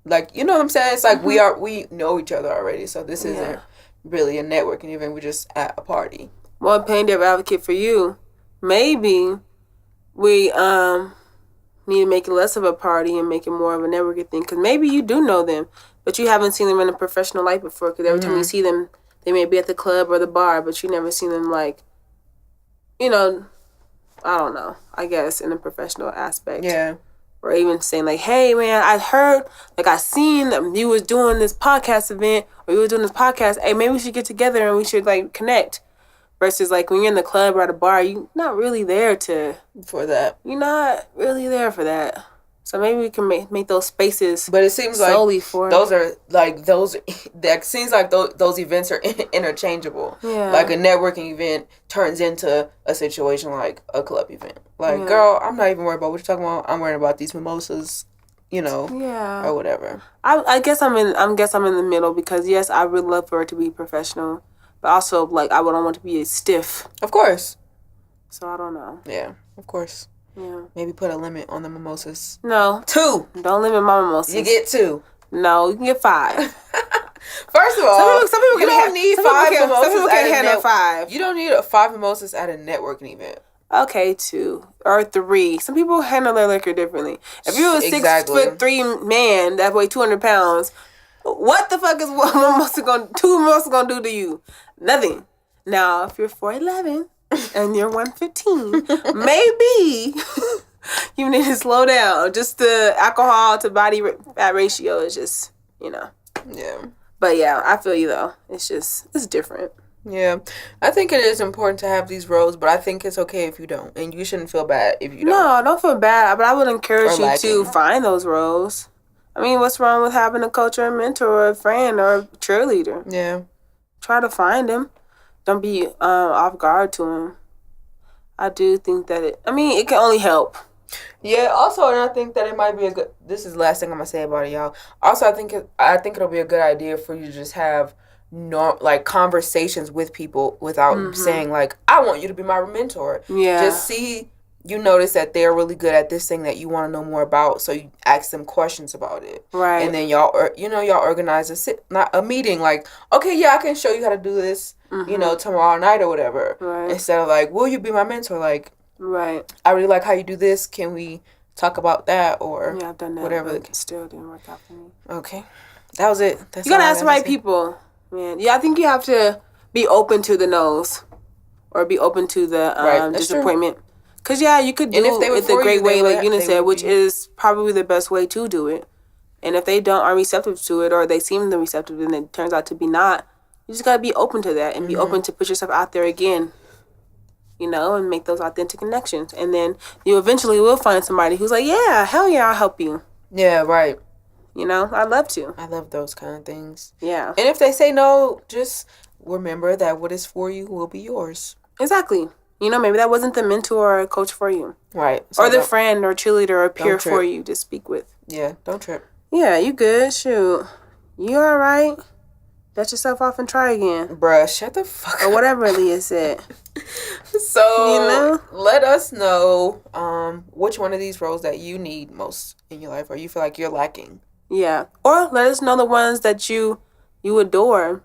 Speaker 2: like, you know what I'm saying? It's like we know each other already, so this isn't really a networking event. We're just at a party.
Speaker 3: Well, playing devil advocate for you, maybe we need to make it less of a party and make it more of a networking thing. Because maybe you do know them, but you haven't seen them in a professional light before. Because every time you see them, they may be at the club or the bar, but you never seen them like, I don't know, I guess in a professional aspect. Yeah. Or even saying like, hey man, I heard, like I seen that you was doing this podcast event or you was doing this podcast. Hey, maybe we should get together and we should like connect. Versus like when you're in the club or at a bar, you're not really there for that. You're not really there for that. So maybe we can make those spaces.
Speaker 2: But it seems like
Speaker 3: for
Speaker 2: those are like those. That seems like those events are interchangeable. Yeah. Like a networking event turns into a situation like a club event. Like, girl, I'm not even worried about what you're talking about. I'm worried about these mimosas, or whatever.
Speaker 3: I guess I'm in the middle because yes, I would love for it to be professional, but also like I wouldn't want to be stiff.
Speaker 2: Of course.
Speaker 3: So I don't know.
Speaker 2: Yeah, of course. Yeah. Maybe put a limit on the mimosas.
Speaker 3: No.
Speaker 2: 2.
Speaker 3: Don't limit my mimosas.
Speaker 2: You get 2.
Speaker 3: No, you can get 5.
Speaker 2: First of all, some people don't need 5 mimosas. Some people
Speaker 3: can handle 5.
Speaker 2: You don't need 5 mimosas at a networking event.
Speaker 3: Okay, 2 or 3. Some people handle their liquor differently. If you're a 6'3" man that weigh 200 pounds, what the fuck is 2 mimosas gonna do to you? Nothing. Now, if you're 4'11" and you're 115, maybe you need to slow down. Just the alcohol to body fat ratio is just, Yeah. But yeah, I feel you though. It's different.
Speaker 2: Yeah. I think it is important to have these roles, but I think it's okay if you don't. And you shouldn't feel bad if you don't.
Speaker 3: No, don't feel bad. But I would encourage you to find those roles. I mean, what's wrong with having a coach or a mentor or a friend or a cheerleader? Yeah. Try to find them. Don't be off guard to them. I do think that it can only help.
Speaker 2: Yeah, also, and I think that it might be a good. This is the last thing I'm gonna say about it, y'all. Also, I think it'll be a good idea for you to just have like conversations with people without saying like, I want you to be my mentor.
Speaker 3: Yeah.
Speaker 2: Just see. You notice that they're really good at this thing that you want to know more about, so you ask them questions about it.
Speaker 3: Right.
Speaker 2: And then y'all organize not a meeting like, okay, yeah, I can show you how to do this, tomorrow night or whatever.
Speaker 3: Right.
Speaker 2: Instead of like, will you be my mentor? Like,
Speaker 3: right.
Speaker 2: I really like how you do this. Can we talk about that or
Speaker 3: Yeah, I've done that,
Speaker 2: whatever?
Speaker 3: But it still didn't work out for me.
Speaker 2: Okay, that was it. That's
Speaker 3: you gotta ask the right people, man. Yeah, I think you have to be open to the no's or be open to the disappointment. Because, yeah, you could do it the great way, like Una said, which is probably the best way to do it. And if they aren't receptive to it or they seem receptive and it turns out to be not, you just got to be open to that and be open to put yourself out there again, and make those authentic connections. And then you eventually will find somebody who's like, yeah, hell yeah, I'll help you.
Speaker 2: Yeah, right.
Speaker 3: I'd love to.
Speaker 2: I love those kind of things.
Speaker 3: Yeah.
Speaker 2: And if they say no, just remember that what is for you will be yours.
Speaker 3: Exactly. Maybe that wasn't the mentor or coach for you.
Speaker 2: Right.
Speaker 3: So or the friend or cheerleader or peer for you to speak with.
Speaker 2: Yeah, don't trip.
Speaker 3: Yeah, you good. Shoot. You all right? Dust yourself off and try again.
Speaker 2: Bruh, shut the fuck up.
Speaker 3: Or whatever Leah said.
Speaker 2: So, let us know which one of these roles that you need most in your life or you feel like you're lacking.
Speaker 3: Yeah. Or let us know the ones that you adore.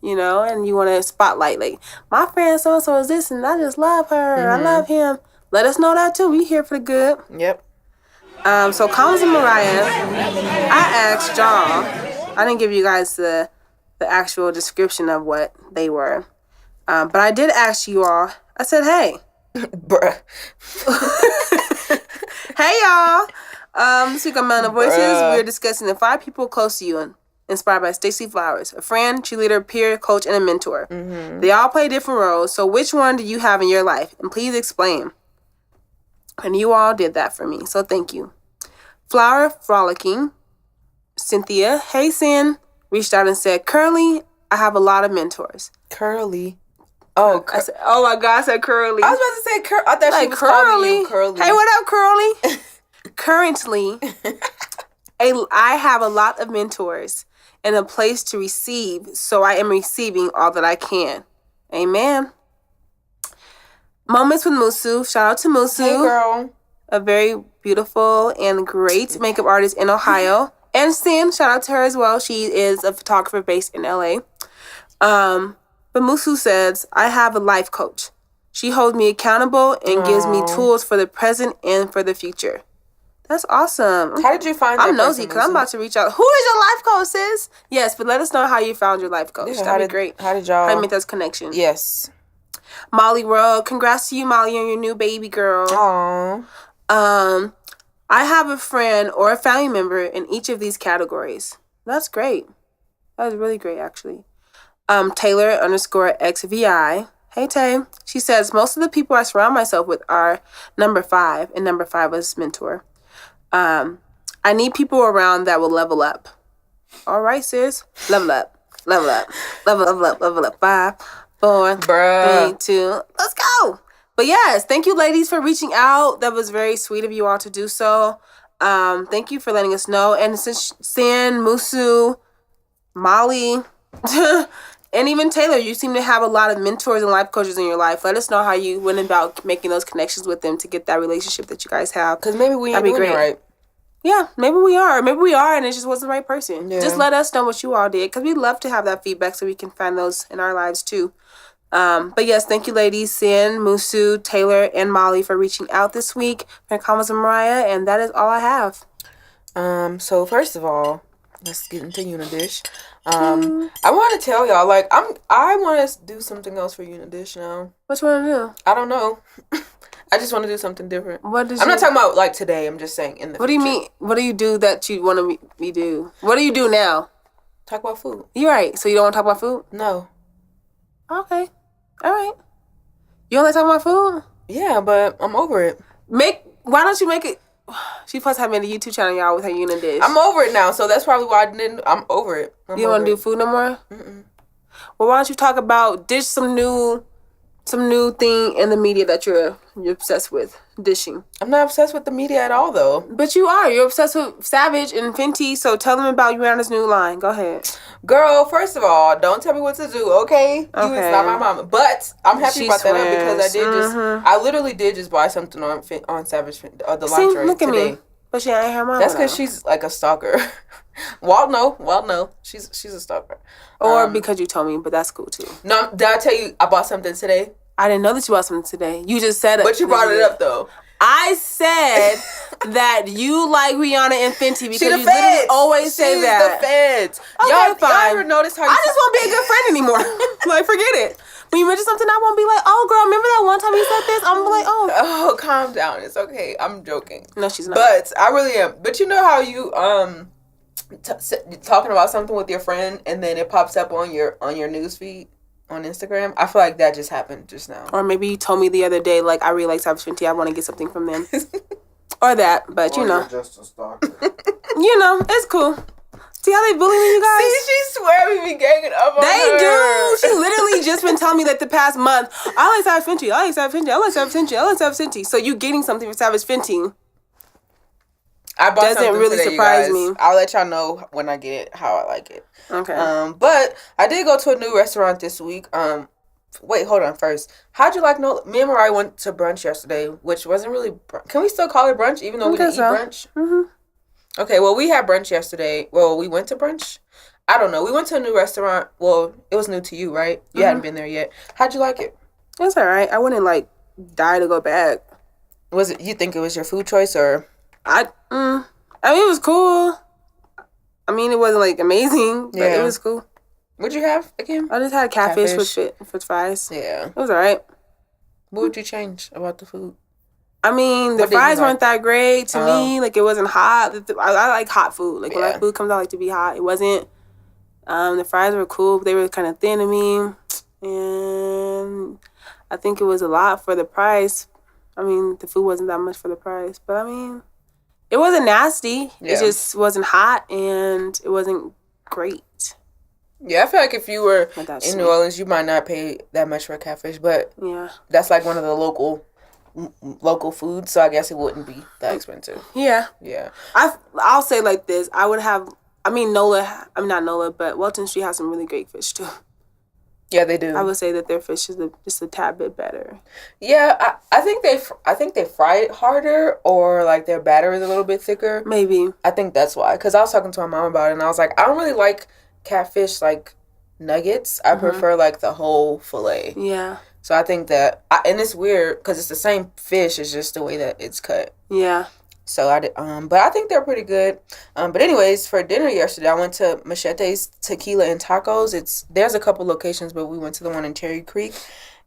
Speaker 3: And you want to spotlight, like, my friend so-and-so is this, and I just love her. I love him. Let us know that, too. We here for the good.
Speaker 2: Yep.
Speaker 3: So, Convos and Mariah, I asked y'all, I didn't give you guys the actual description of what they were, but I did ask you all, I said, hey.
Speaker 2: Bruh.
Speaker 3: Hey, y'all. This week on Melanin Voices, we're discussing the 5 people close to you inspired by Stacey Flowers, a friend, cheerleader, peer, coach, and a mentor. They all play different roles, so which one do you have in your life? And please explain. And you all did that for me, so thank you. Flower Frolicking, Cynthia, hey Sin, reached out and said, currently, I have a lot of mentors.
Speaker 2: Curly. Oh,
Speaker 3: I said, oh my God, I said curly.
Speaker 2: I was about to say curly. I thought she was calling you curly.
Speaker 3: Hey, what up, curly? Currently, I have a lot of mentors and a place to receive, so I am receiving all that I can. Amen. Moments with Musu. Shout out to Musu.
Speaker 2: Hey, girl.
Speaker 3: A very beautiful and great makeup artist in Ohio. And Sin, shout out to her as well. She is a photographer based in LA. But Musu says, I have a life coach. She holds me accountable and gives me tools for the present and for the future. That's awesome.
Speaker 2: How did you find that?
Speaker 3: I'm nosy because I'm about to reach out. Who is your life coach, sis? Yes, but let us know how you found your life coach.
Speaker 2: Yeah,
Speaker 3: that'd be great.
Speaker 2: How did y'all?
Speaker 3: How you make those connections?
Speaker 2: Yes.
Speaker 3: Molly Rowe, congrats to you, Molly, on your new baby girl.
Speaker 2: Aww.
Speaker 3: I have a friend or a family member in each of these categories. That's great. That was really great, actually. Taylor _XVI. Hey, Tay. She says, most of the people I surround myself with are number 5, and number 5 was mentor. I need people around that will level up. All right, sis. Level up. Level up. Level up. Level up. 5, 4, 3, 2. Let's go. But yes, thank you, ladies, for reaching out. That was very sweet of you all to do so. Thank you for letting us know. And since Sin, Musu, Molly, and even Taylor, you seem to have a lot of mentors and life coaches in your life. Let us know how you went about making those connections with them to get that relationship that you guys have.
Speaker 2: Because maybe we ain't doing it right.
Speaker 3: Yeah, maybe we are. Maybe we are, and it just wasn't the right person. Yeah. Just let us know what you all did, because we'd love to have that feedback so we can find those in our lives, too. But yes, thank you, ladies, Sin, Musu, Taylor, and Molly for reaching out this week for Convos and Mariah, and that is all I have.
Speaker 2: So first of all, let's get into Unadish. I want to tell y'all, like, I want to do something else for Unadish now.
Speaker 3: What you want to do?
Speaker 2: I don't know. I just want to do something different.
Speaker 3: I'm
Speaker 2: not talking about, like, today. I'm just saying in the future.
Speaker 3: Do you mean? What do you do that you want to me do? What do you do now?
Speaker 2: Talk about food.
Speaker 3: You're right. So you don't want to talk about food?
Speaker 2: No.
Speaker 3: Okay. All right. You only talk about food?
Speaker 2: Yeah, but I'm over it.
Speaker 3: Why don't you make it? She supposed to have made a YouTube channel, y'all, with her Unadish.
Speaker 2: I'm over it now, so that's probably why I didn't. I'm over it.
Speaker 3: You don't want to do food no more?
Speaker 2: Mm-mm.
Speaker 3: Well, why don't you talk about dish some new some new thing in the media that you're obsessed with dishing?
Speaker 2: I'm not obsessed with the media at all, though.
Speaker 3: But you are. You're obsessed with Savage and Fenty, so tell them about Rihanna's new line. Go ahead.
Speaker 2: Girl, first of all, don't tell me what to do, okay? You is not my mama. But I'm happy about that because I literally did just buy something on Savage, the lingerie
Speaker 3: look
Speaker 2: today.
Speaker 3: At me. But she ain't her mama.
Speaker 2: That's because she's like a stalker. Well, no. She's a stalker.
Speaker 3: Or because you told me, but that's cool too.
Speaker 2: No, did I tell you I bought something today?
Speaker 3: I didn't know that you bought something today. You just said it.
Speaker 2: But you brought it up though.
Speaker 3: I said that you like Rihanna and Fenty because you
Speaker 2: literally
Speaker 3: always say that.
Speaker 2: The feds.
Speaker 3: Okay,
Speaker 2: y'all ever notice how
Speaker 3: I just won't be a good friend anymore. Like, forget it. When you mention something, I won't be like, oh, girl, remember that one time you said this? I'm like, oh.
Speaker 2: Oh, calm down. It's okay. I'm joking.
Speaker 3: No, she's not.
Speaker 2: But I really am. But you know how you talking about something with your friend and then it pops up on your news feed on Instagram? I feel like that just happened just now.
Speaker 3: Or maybe you told me the other day, like, I really like Savage Fenty. I want to get something from them. Or that, but
Speaker 4: or
Speaker 3: you know.
Speaker 4: You're just a stalker.
Speaker 3: You know, it's cool. See how they bully me, you guys?
Speaker 2: See, she swear we be ganging up on her.
Speaker 3: They do. She literally just been telling me like the past month, I like Savage Fenty. I like Savage Fenty. I like Savage Fenty. I like Savage Fenty. So you getting something from Savage Fenty
Speaker 2: I bought
Speaker 3: doesn't really
Speaker 2: today,
Speaker 3: surprise me.
Speaker 2: I'll let y'all know when I get it how I like it.
Speaker 3: Okay.
Speaker 2: But I did go to a new restaurant this week. Wait, hold on first. How'd you like Nola? Me and Mariah went to brunch yesterday, which wasn't really... Can we still call it brunch even though we didn't eat brunch?
Speaker 3: Mm-hmm.
Speaker 2: Okay, well, we had brunch yesterday. Well, we went to brunch. I don't know. We went to a new restaurant. Well, it was new to you, right? You hadn't been there yet. How'd you like it?
Speaker 3: It's all right. I wouldn't like die to go back.
Speaker 2: Was it? You think it was your food choice or?
Speaker 3: I mean, it was cool. I mean, it wasn't like amazing, but it was cool.
Speaker 2: What'd you have again?
Speaker 3: I just had catfish. with fries.
Speaker 2: Yeah.
Speaker 3: It was all right.
Speaker 2: What would you change about the food?
Speaker 3: I mean, the fries weren't that great to me. Like, it wasn't hot. I like hot food. Like, when my food comes out, I like to be hot. It wasn't. The fries were cool, but they were kind of thin to me. And I think it was a lot for the price. I mean, the food wasn't that much for the price. But, I mean, it wasn't nasty. Yeah. It just wasn't hot, and it wasn't great.
Speaker 2: Yeah, I feel like if you were in New Orleans, you might not pay that much for a catfish. But that's like one of the local foods, so I guess it wouldn't be that expensive.
Speaker 3: Yeah. I'll say like this. Not Nola, but Welton Street has some really great fish too.
Speaker 2: Yeah, they do.
Speaker 3: I would say that their fish is just a tad bit better.
Speaker 2: Yeah, I think they fry it harder, or like their batter is a little bit thicker.
Speaker 3: Maybe.
Speaker 2: I think that's why. Because I was talking to my mom about it, and I was like, I don't really like catfish like nuggets. I prefer like the whole fillet.
Speaker 3: Yeah.
Speaker 2: So I think that, and it's weird because it's the same fish. It's just the way that it's cut.
Speaker 3: Yeah.
Speaker 2: So but I think they're pretty good. But anyways, for dinner yesterday, I went to Machete's Tequila and Tacos. There's a couple locations, but we went to the one in Cherry Creek,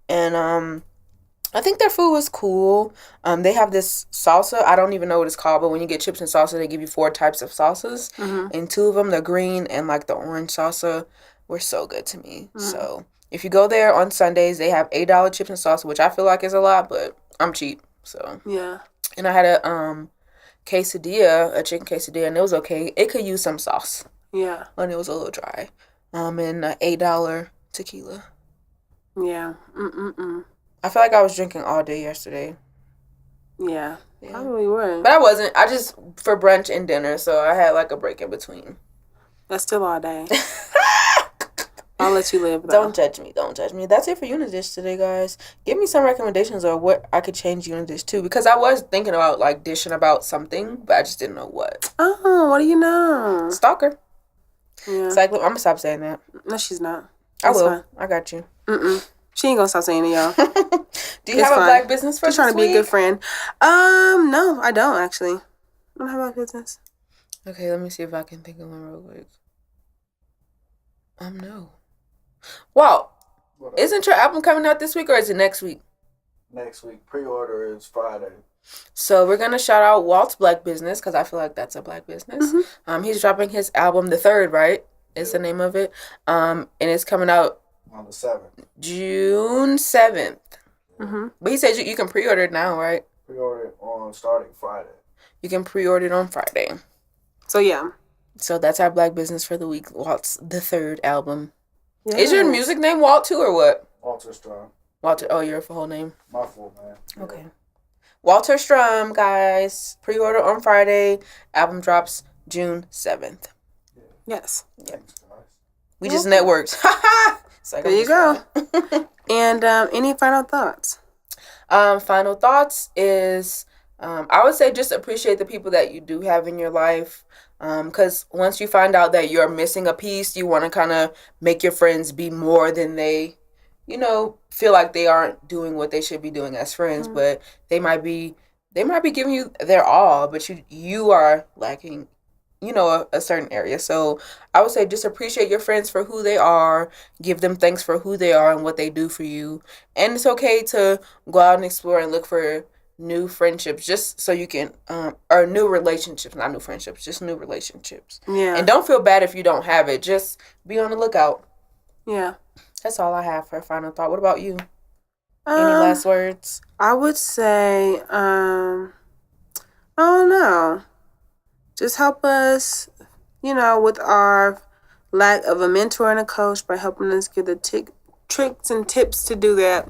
Speaker 2: and I think their food was cool. They have this salsa. I don't even know what it's called, but when you get chips and salsa, they give you 4 types of salsas, and 2 of them, the green and like the orange salsa, were so good to me. So if you go there on Sundays, they have $8 chips and salsa, which I feel like is a lot, but I'm cheap, so
Speaker 3: yeah.
Speaker 2: And I had a quesadilla, a chicken quesadilla, and it was okay. It could use some sauce.
Speaker 3: Yeah.
Speaker 2: And it was a little dry. And a $8 tequila.
Speaker 3: Yeah.
Speaker 2: I feel like I was drinking all day yesterday.
Speaker 3: Yeah. Probably were.
Speaker 2: But I wasn't. I just, for brunch and dinner, so I had like a break in between.
Speaker 3: That's still all day. I'll let you live, though.
Speaker 2: Don't judge me. That's it for Unadish today, guys. Give me some recommendations of what I could change Unadish to, because I was thinking about like dishing about something, but I just didn't know what.
Speaker 3: Oh, what do you know?
Speaker 2: Stalker.
Speaker 3: Yeah.
Speaker 2: It's like, look, I'm gonna stop saying that.
Speaker 3: No, she's not.
Speaker 2: That's I will. Fine. I got you.
Speaker 3: She ain't gonna stop saying it, y'all.
Speaker 2: Do you have a black business for
Speaker 3: Just trying to be a good friend. No, I don't actually. I don't have a black business.
Speaker 2: Okay, let me see if I can think of one real quick. No. Wow. Isn't your album coming out this week or is it next week?
Speaker 4: Next week. Pre-order is Friday.
Speaker 2: So we're going to shout out Walt's Black Business because I feel like that's a black business. He's dropping his album, The Third, right? Is the name of it. And it's coming out
Speaker 4: on the 7th.
Speaker 2: June 7th. But he said you can pre-order it now, right?
Speaker 4: Pre-order it on starting Friday.
Speaker 2: You can pre-order it on Friday.
Speaker 3: So, yeah.
Speaker 2: So that's our black business for the week. Walt's The Third album.
Speaker 3: Yes.
Speaker 2: Is your music name Walt too or what?
Speaker 4: Walter Strumm.
Speaker 2: Walter. Oh, your whole name.
Speaker 4: My full name. Yeah.
Speaker 2: Okay. Walter Strumm, guys. Pre-order on Friday. Album drops June 7th.
Speaker 3: Yes.
Speaker 4: Thanks, guys.
Speaker 2: We just networked.
Speaker 3: There you go. And any final thoughts?
Speaker 2: Final thoughts is, I would say just appreciate the people that you do have in your life. Because once you find out that you're missing a piece, you want to kind of make your friends be more than they, feel like they aren't doing what they should be doing as friends.
Speaker 3: Mm-hmm.
Speaker 2: But they might be giving you their all, but you are lacking, a certain area. So I would say just appreciate your friends for who they are, give them thanks for who they are and what they do for you. And it's okay to go out and explore and look for new friendships, just so you can, or new relationships, not new friendships, just new relationships.
Speaker 3: Yeah.
Speaker 2: And don't feel bad if you don't have it. Just be on the lookout.
Speaker 3: Yeah.
Speaker 2: That's all I have for a final thought. What about you? Any last words?
Speaker 3: I would say, I don't know. Just help us, with our lack of a mentor and a coach by helping us get the tricks and tips to do that.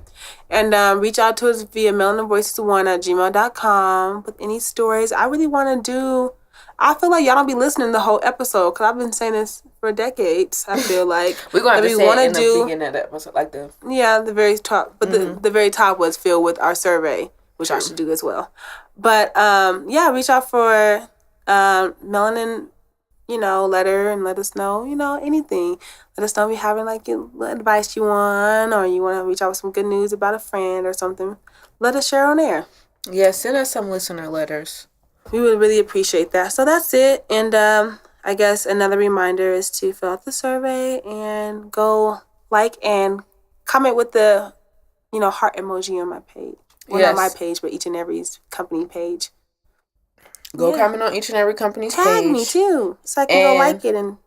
Speaker 3: And reach out to us via melaninvoices1@gmail.com with any stories. I really want to do... I feel like y'all don't be listening the whole episode because I've been saying this for decades. I feel like
Speaker 2: we're going to say it in the beginning of the episode, like the...
Speaker 3: Yeah, the very top. But the very top was filled with our survey, which I should do as well. But, reach out for Melanin, letter and let us know, anything. Let us know if you're having, advice you want or you want to reach out with some good news about a friend or something. Let us share on air.
Speaker 2: Yeah, send us some listener letters.
Speaker 3: We would really appreciate that. So that's it. And I guess another reminder is to fill out the survey and go like and comment with the, heart emoji on my page. Well,
Speaker 2: yes.
Speaker 3: Not my page, but each and every company page.
Speaker 2: Go comment on each and every company's page.
Speaker 3: Tag me too, so I can go like it and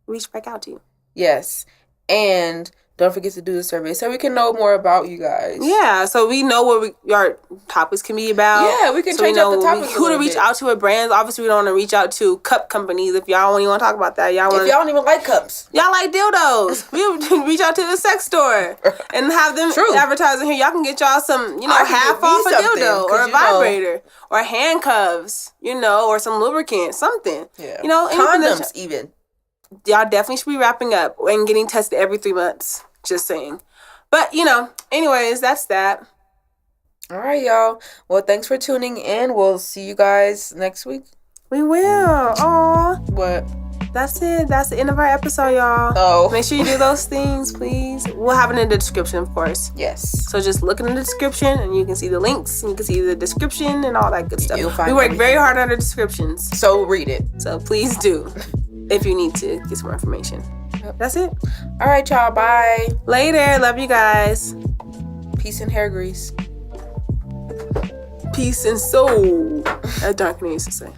Speaker 3: reach back out to you.
Speaker 2: Yes. And don't forget to do the survey so we can know more about you guys.
Speaker 3: Yeah, so we know what our topics can be about.
Speaker 2: Yeah, we can change up the topics
Speaker 3: who to reach out to at brands. Obviously, we don't want to reach out to cup companies if y'all don't even want to talk about that.
Speaker 2: If y'all don't even like cups.
Speaker 3: Y'all like dildos. We reach out to the sex store and have them advertise in here. Y'all can get y'all some, half off a dildo or a vibrator or handcuffs, or some lubricant, something.
Speaker 2: Yeah.
Speaker 3: Condoms
Speaker 2: even.
Speaker 3: Y'all definitely should be wrapping up and getting tested every 3 months. Just saying. But, anyways, that's that.
Speaker 2: All right, y'all. Well, thanks for tuning in. We'll see you guys next week.
Speaker 3: We will. Aw.
Speaker 2: What?
Speaker 3: That's it. That's the end of our episode, y'all.
Speaker 2: Oh.
Speaker 3: Make sure you do those things, please. We'll have it in the description, of course.
Speaker 2: Yes.
Speaker 3: So just look in the description and you can see the links and you can see the description and all that good stuff.
Speaker 2: You'll find
Speaker 3: we work very hard on the descriptions.
Speaker 2: So read it.
Speaker 3: So please do. If you need to get some more information. Yep. That's it.
Speaker 2: All right, y'all. Bye.
Speaker 3: Later. Love you guys.
Speaker 2: Peace and hair grease.
Speaker 3: Peace and soul. As Dark used to say.